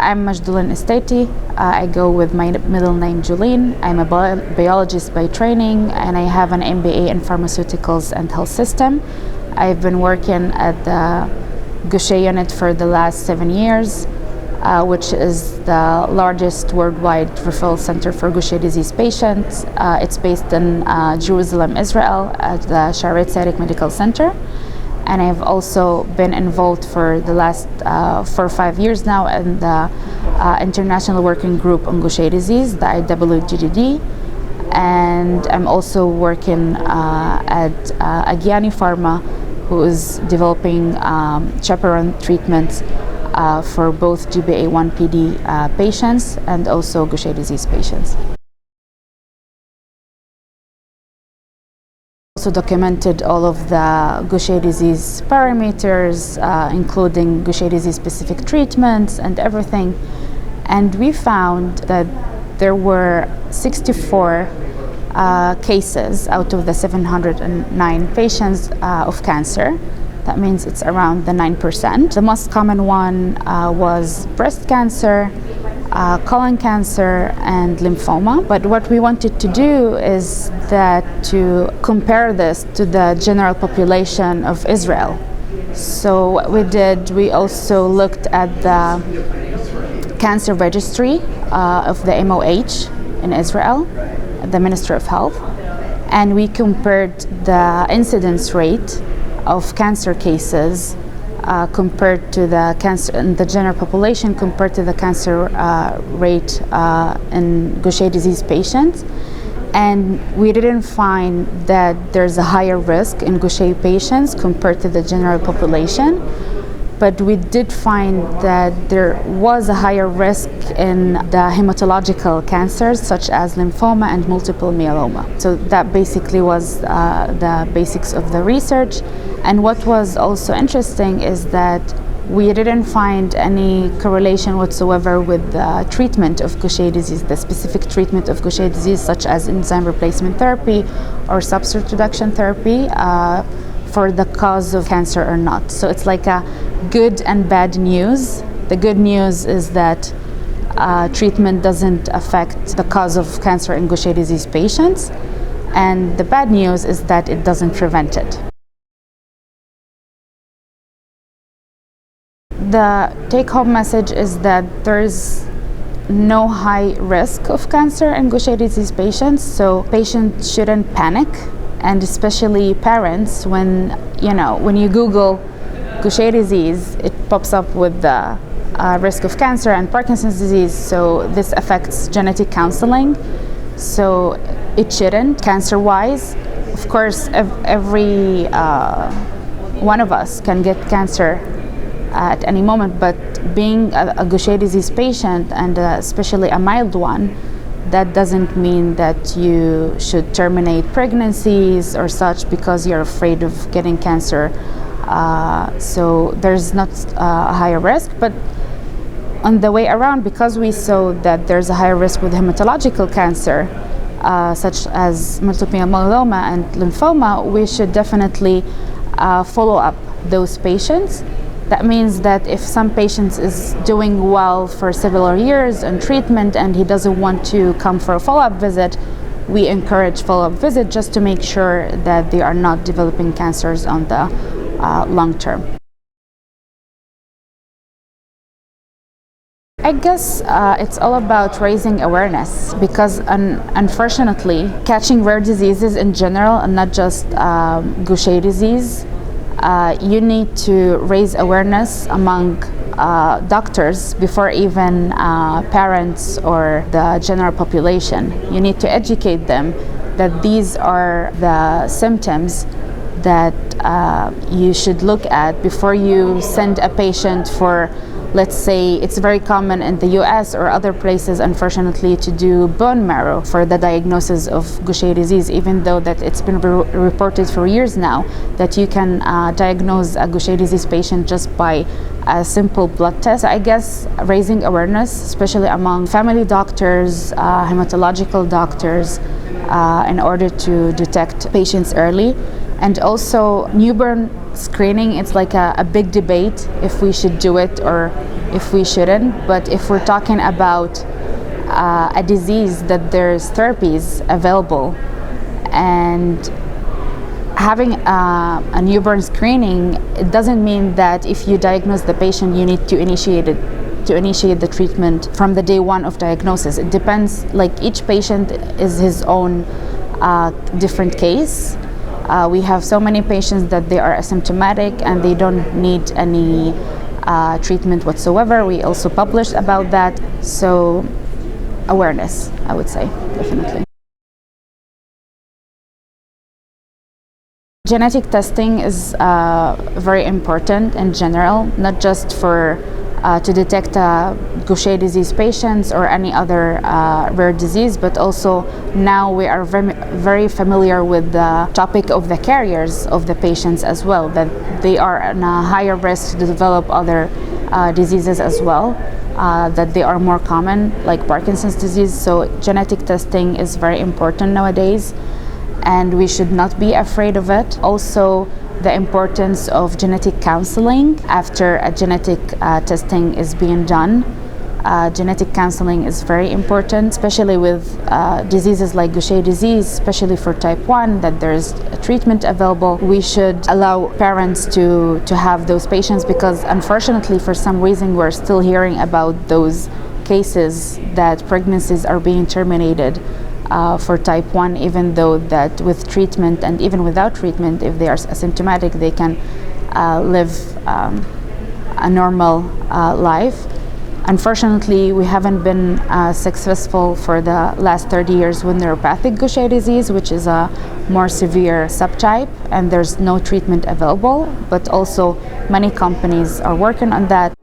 I'm Majdolen Istaiti. I go with my middle name Joleen. I'm a biologist by training, and I have an MBA in pharmaceuticals and health system. I've been working at the Gaucher Unit for the last 7 years, which is the largest worldwide referral center for Gaucher disease patients. It's based in Jerusalem, Israel, at the Shaare Zedek Medical Center. And I've also been involved for the last 4 or 5 years now in the International Working Group on Gaucher disease, the IWGDD. And I'm also working at Agiani Pharma, who is developing chaperone treatments for both GBA1-PD patients and also Gaucher disease patients. Also documented all of the Gaucher disease parameters, including Gaucher disease specific treatments and everything. And we found that there were 64 cases out of the 709 patients of cancer. That means it's around the 9%. The most common one was breast cancer, colon cancer, and lymphoma. But what we wanted to do is that to compare this to the general population of Israel. So what we did, we also looked at the cancer registry of the MOH in Israel, the Ministry of Health, and we compared the incidence rate of cancer cases compared to the cancer in the general population compared to the cancer rate in Gaucher disease patients. And we didn't find that there's a higher risk in Gaucher patients compared to the general population. But we did find that there was a higher risk in the hematological cancers such as lymphoma and multiple myeloma. So that basically was the basics of the research. And what was also interesting is that we didn't find any correlation whatsoever with the treatment of Gaucher disease, the specific treatment of Gaucher disease such as enzyme replacement therapy or substrate reduction therapy for the cause of cancer or not. So it's like a good and bad news. The good news is that treatment doesn't affect the cause of cancer in Gaucher disease patients, and the bad news is that it doesn't prevent it. The take-home message is that there is no high risk of cancer in Gaucher disease patients, so patients shouldn't panic, and especially parents. When you Google Gaucher disease, it pops up with the risk of cancer and Parkinson's disease, so this affects genetic counseling, so it shouldn't. Cancer-wise, of course, every one of us can get cancer at any moment, but being a Gaucher disease patient, and especially a mild one, that doesn't mean that you should terminate pregnancies or such because you're afraid of getting cancer. So there's not a higher risk, but on the way around, because we saw that there's a higher risk with hematological cancer, such as multiple myeloma and lymphoma, we should definitely follow up those patients. That means that if some patient is doing well for several years on treatment and he doesn't want to come for a follow-up visit, we encourage follow-up visit just to make sure that they are not developing cancers on the long term. I guess it's all about raising awareness, because unfortunately, catching rare diseases in general, and not just Gaucher disease, you need to raise awareness among doctors before even parents or the general population. You need to educate them that these are the symptoms that you should look at before you send a patient for, let's say, it's very common in the US or other places, unfortunately, to do bone marrow for the diagnosis of Gaucher disease, even though that it's been reported for years now that you can diagnose a Gaucher disease patient just by a simple blood test. I guess raising awareness, especially among family doctors, hematological doctors, in order to detect patients early. And also newborn screening, it's like a big debate if we should do it or if we shouldn't. But if we're talking about a disease that there's therapies available, and having a newborn screening, it doesn't mean that if you diagnose the patient you need to initiate the treatment from the day one of diagnosis. It depends, like each patient is his own different case. We have so many patients that they are asymptomatic and they don't need any treatment whatsoever. We also published about that. So awareness, I would say, definitely. Genetic testing is very important in general, not just for to detect Gaucher disease patients or any other rare disease, but also now we are very familiar with the topic of the carriers of the patients as well, that they are in a higher risk to develop other diseases as well, that they are more common, like Parkinson's disease. So genetic testing is very important nowadays, and we should not be afraid of it. Also, the importance of genetic counseling after a genetic testing is being done. Genetic counseling is very important, especially with diseases like Gaucher disease, especially for type 1, that there's a treatment available. We should allow parents to have those patients, because unfortunately for some reason we're still hearing about those cases that pregnancies are being terminated for type 1, even though that with treatment and even without treatment, if they are asymptomatic, they can live a normal life. Unfortunately, we haven't been successful for the last 30 years with neuropathic Gaucher disease, which is a more severe subtype, and there's no treatment available, but also many companies are working on that.